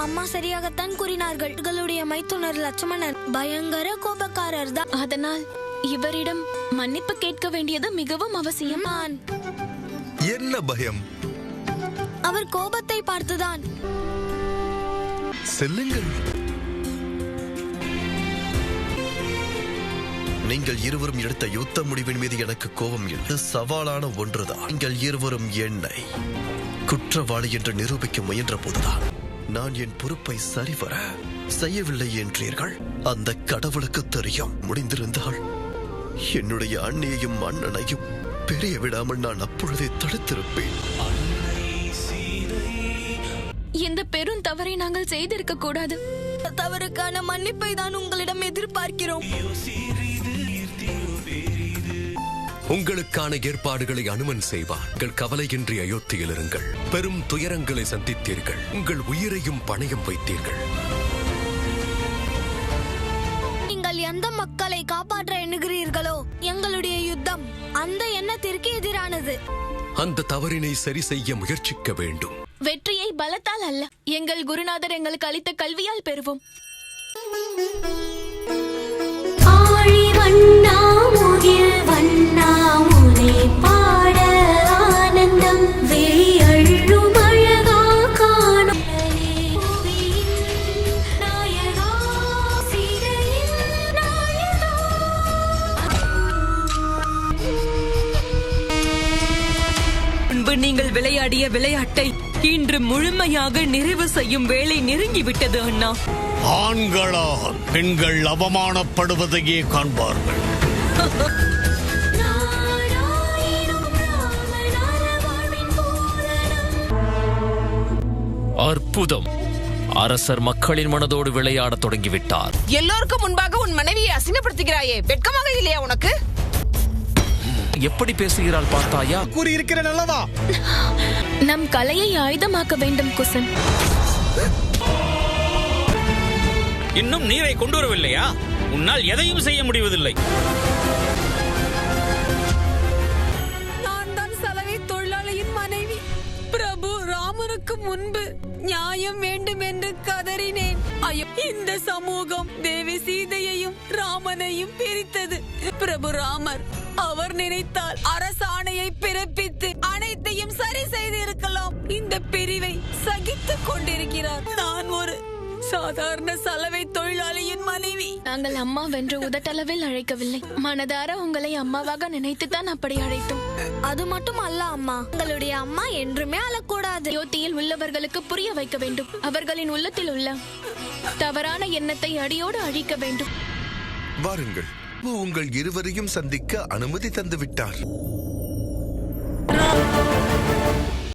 அம்மா சரியாகத்தான் கூறினார்கள். இவர்களுடைய மைத்துனர் லட்சுமணன் பயங்கர கோபக்காரர் தான். அதனால் இவரிடம் மன்னிப்பு கேட்க வேண்டியது மிகவும் அவசியம். என்ன பயம்? அவர் கோபத்தை பார்த்துதான். செல்லுங்கள். நீங்கள் இருவரும் எடுத்த யுத்த முடிவின் மீது எனக்கு கோபம் இல்லை. சவாலான ஒன்றுதான். நீங்கள் இருவரும் என்னை குற்றவாளி என்று நிரூபிக்க முயன்ற போதுதான் நான் என் பொறுப்பை சரிவர செய்யவில்லை என்றீர்கள். அந்த கடவுளுக்கு தெரியும். முடிந்திருந்தால் என்னுடைய அண்ணியையும் அண்ணனையும் பெரிய விடாமல் நான் அப்பொழுதே தடுத்திருப்பேன். இந்த பெரும் தவறை நாங்கள் செய்திருக்க கூடாது. தவறுக்கான மன்னிப்பை தான் உங்களிடம் எதிர்பார்க்கிறோம். உங்களுக்கான ஏற்பாடுகளை அனுமன் செய்வார். உங்கள் கவலையின்றி அயோத்தியில் இருங்கள். பெரும் துயரங்களை சந்தித்தீர்கள். உங்கள் உயிரையும் பணயம் வைத்தீர்கள். நீங்கள் எந்த மக்களை காப்பாற்ற எண்ணுகிறீர்களோ எங்களுடைய யுத்தம் அந்த எண்ணத்திற்கு எதிரானது. அந்த தவறினை சரி செய்ய முயற்சிக்க வேண்டும். வெற்றியை பலத்தால் அல்ல, எங்கள் குருநாதர் எங்களுக்கு அளித்த கல்வியால் பெறுவோம். நீங்கள் விளையாடிய விளையாட்டை இன்று முழுமையாக நிறைவு செய்யும் வேளை நெருங்கிவிட்டது அண்ணா. ஆண்களால் பெண்கள் அவமானப்படுவதையே காண்பார்கள். அற்புதம்! அரசர் மக்களின் மனதோடு விளையாட தொடங்கிவிட்டார். எல்லோருக்கும் முன்பாக உன் மனைவியை அசிங்கப்படுத்துகிறாயே, வெட்கமாக இல்லையா உனக்கு? எப்படி பேசுகிறாள் பார்த்தாயா? கூறியிருக்கிறேன் அல்லவா? நம் கலையை ஆயுதமாக்க வேண்டும் குசன். இன்னும் நீரை கொண்டு வரவில்லையா? உன்னால் எதையும் செய்ய முடிவதில்லை. நான் தான் சலவை தொழிலாளியின் மனைவி. பிரபு ராமனுக்கு முன்பு நியாயம் வேண்டும் என்று கதறினேன். ஐயோ, இந்த சமூகம் தேவி சீதையையும் ராமனையும் பிரித்தது. பிரபு ராமர் அவர் நினைத்தால் அரசாணையை பிறப்பித்து அனைத்தையும் சரி செய்து இருக்கலாம். இந்த பிரிவை சகித்துக் கொண்டிருக்கிறார். நான் ஒரு சாதாரண சலவை தொழிலாளியின் மனைவி. நாங்கள் அம்மா வென்று உதட்டளவில் அழைக்கவில்லை, மனதார உங்களை அம்மாவாக நினைத்துத்தான் அப்படி அழைத்தோம். அது மட்டும் அல்ல அம்மா, உங்களுடைய அம்மா என்றுமே அழக்கூடாது. அயோத்தியில் உள்ளவர்களுக்கு புரிய வைக்க வேண்டும். அவர்களின் உள்ளத்தில் உள்ள தவறான எண்ணத்தை அடியோடு அழிக்க வேண்டும். வாருங்கள், உங்கள் இருவரையும் சந்திக்க அனுமதி தந்து விட்டார்.